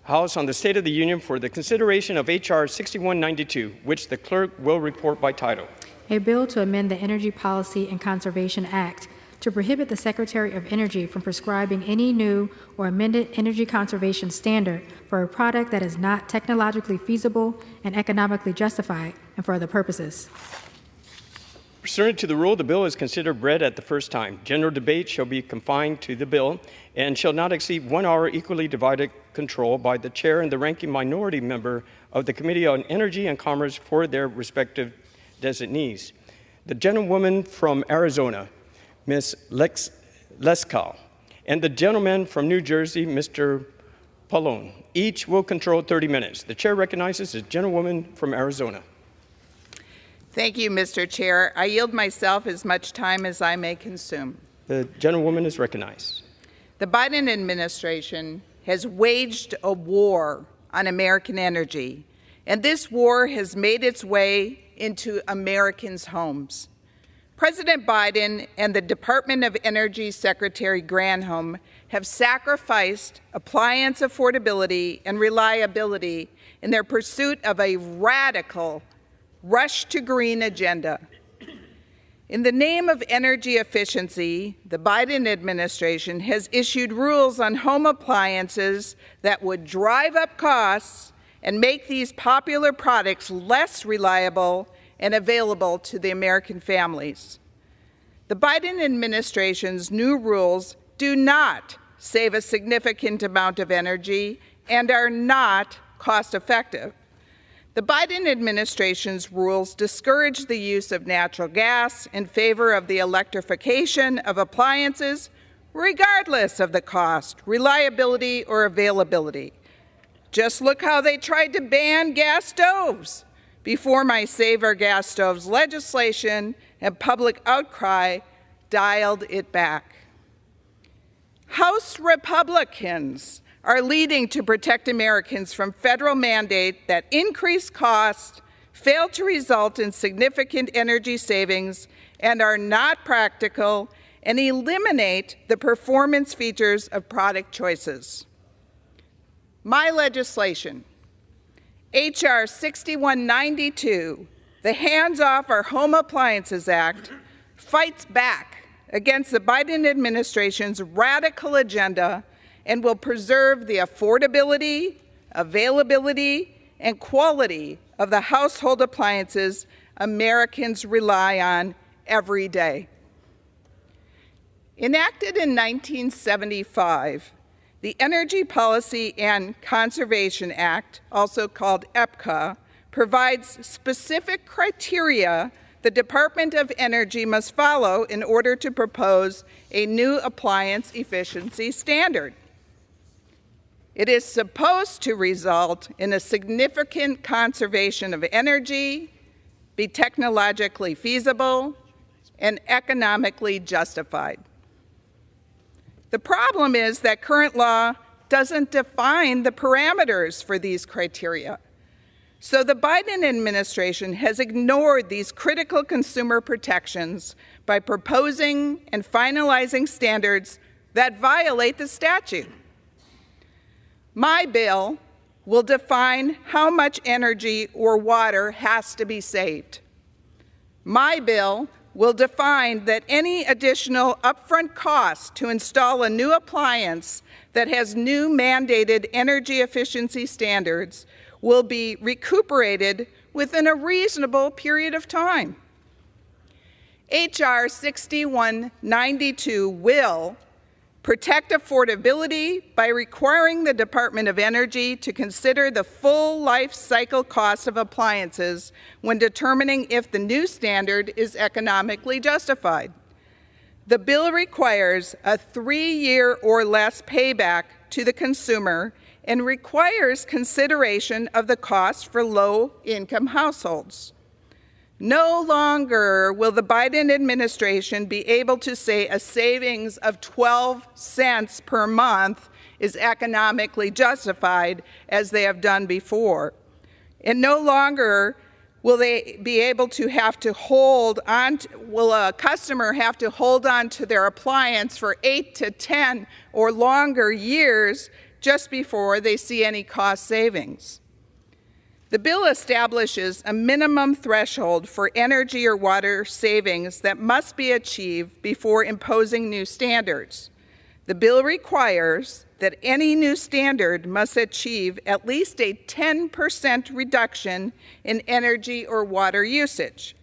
House on the State of the Union for the consideration of H.R. 6192, which the clerk will report by title. A bill to amend the Energy Policy and Conservation Act to prohibit the Secretary of Energy from prescribing any new or amended energy conservation standard for a product that is not technologically feasible and economically justified and for other purposes. Pursuant to the rule, the bill is considered read at the first time. General debate shall be confined to the bill and shall not exceed 1 hour, equally divided control by the chair and the ranking minority member of the Committee on Energy and Commerce for their respective designees. The gentlewoman from Arizona, Ms. Lesko, and the gentleman from New Jersey, Mr. Pallone. Each will control 30 minutes. The chair recognizes the gentlewoman from Arizona. Thank you, Mr. Chair. I yield myself as much time as I may consume. The gentlewoman is recognized. The Biden administration has waged a war on American energy, and this war has made its way into Americans' homes. President Biden and the Department of Energy Secretary Granholm have sacrificed appliance affordability and reliability in their pursuit of a radical rush to green agenda. In the name of energy efficiency, the Biden administration has issued rules on home appliances that would drive up costs and make these popular products less reliable and available to the American families. The Biden administration's new rules do not save a significant amount of energy and are not cost-effective. The Biden administration's rules discourage the use of natural gas in favor of the electrification of appliances, regardless of the cost, reliability, or availability. Just look how they tried to ban gas stoves before my Save Our Gas Stoves legislation and public outcry dialed it back. House Republicans are leading to protect Americans from federal mandate that increase costs, fail to result in significant energy savings, and are not practical, and eliminate the performance features of product choices. My legislation, H.R. 6192, the Hands Off Our Home Appliances Act, fights back against the Biden administration's radical agenda and will preserve the affordability, availability, and quality of the household appliances Americans rely on every day. Enacted in 1975, the Energy Policy and Conservation Act, also called EPCA, provides specific criteria the Department of Energy must follow in order to propose a new appliance efficiency standard. It is supposed to result in a significant conservation of energy, be technologically feasible, and economically justified. The problem is that current law doesn't define the parameters for these criteria. So the Biden administration has ignored these critical consumer protections by proposing and finalizing standards that violate the statute. My bill will define how much energy or water has to be saved. My bill will define that any additional upfront cost to install a new appliance that has new mandated energy efficiency standards will be recuperated within a reasonable period of time. H.R. 6192 will protect affordability by requiring the Department of Energy to consider the full life cycle cost of appliances when determining if the new standard is economically justified. The bill requires a 3-year or less payback to the consumer and requires consideration of the cost for low-income households. No longer will the Biden administration be able to say a savings of 12 cents per month is economically justified, as they have done before. And no longer will they be able to have to will a customer have to hold on to their appliance for 8 to 10 or longer years just before they see any cost savings. The bill establishes a minimum threshold for energy or water savings that must be achieved before imposing new standards. The bill requires that any new standard must achieve at least a 10% reduction in energy or water usage.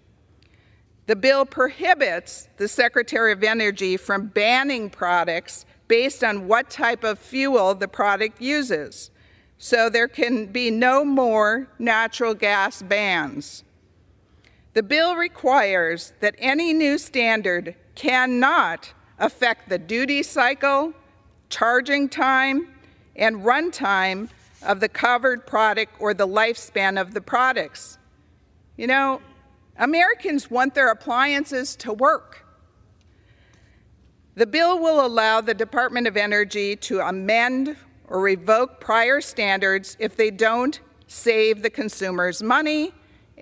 The bill prohibits the Secretary of Energy from banning products based on what type of fuel the product uses. So there can be no more natural gas bans. The bill requires that any new standard cannot affect the duty cycle, charging time, and runtime of the covered product or the lifespan of the products. You know, Americans want their appliances to work. The bill will allow the Department of Energy to amend or revoke prior standards if they don't save the consumers money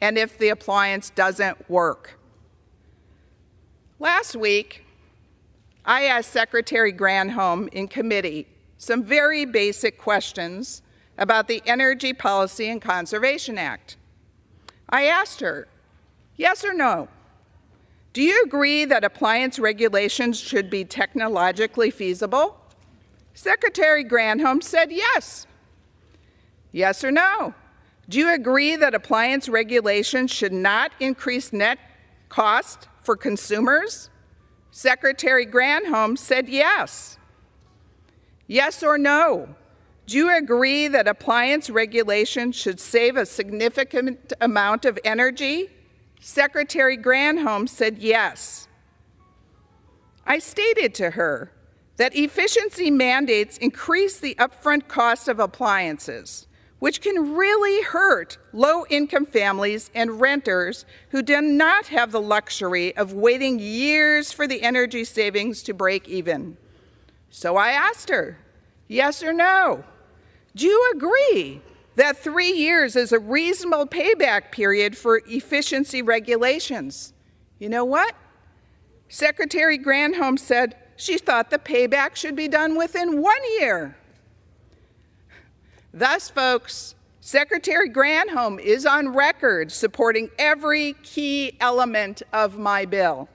and if the appliance doesn't work. Last week, I asked Secretary Granholm in committee some very basic questions about the Energy Policy and Conservation Act. I asked her, yes or no, do you agree that appliance regulations should be technologically feasible? Secretary Granholm said yes. Yes or no? Do you agree that appliance regulations should not increase net cost for consumers? Secretary Granholm said yes. Yes or no? Do you agree that appliance regulations should save a significant amount of energy? Secretary Granholm said yes. I stated to her that efficiency mandates increase the upfront cost of appliances, which can really hurt low-income families and renters who do not have the luxury of waiting years for the energy savings to break even. So I asked her, yes or no, do you agree that 3 years is a reasonable payback period for efficiency regulations? You know what? Secretary Granholm said she thought the payback should be done within 1 year. Thus, folks, Secretary Granholm is on record supporting every key element of my bill.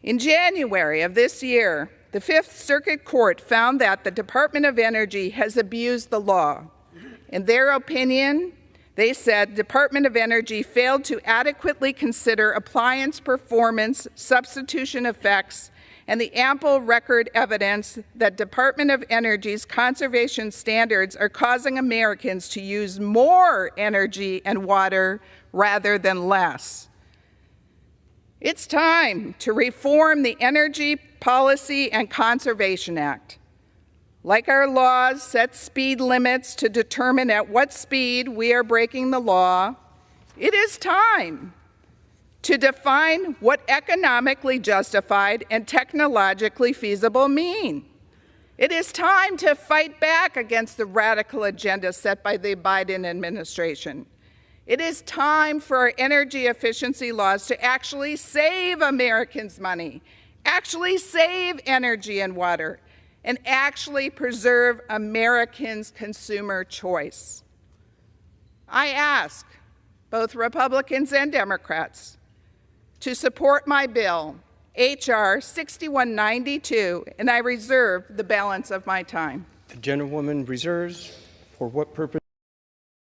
In January of this year, the Fifth Circuit Court found that the Department of Energy has abused the law. In their opinion, they said Department of Energy failed to adequately consider appliance performance, substitution effects, and the ample record evidence that Department of Energy's conservation standards are causing Americans to use more energy and water rather than less. It's time to reform the Energy Policy and Conservation Act. Like our laws set speed limits to determine at what speed we are breaking the law, it is time to define what economically justified and technologically feasible mean. It is time to fight back against the radical agenda set by the Biden administration. It is time for our energy efficiency laws to actually save Americans money, actually save energy and water, and actually preserve Americans' consumer choice. I ask both Republicans and Democrats to support my bill, H.R. 6192, and I reserve the balance of my time. The gentlewoman reserves. For what purpose?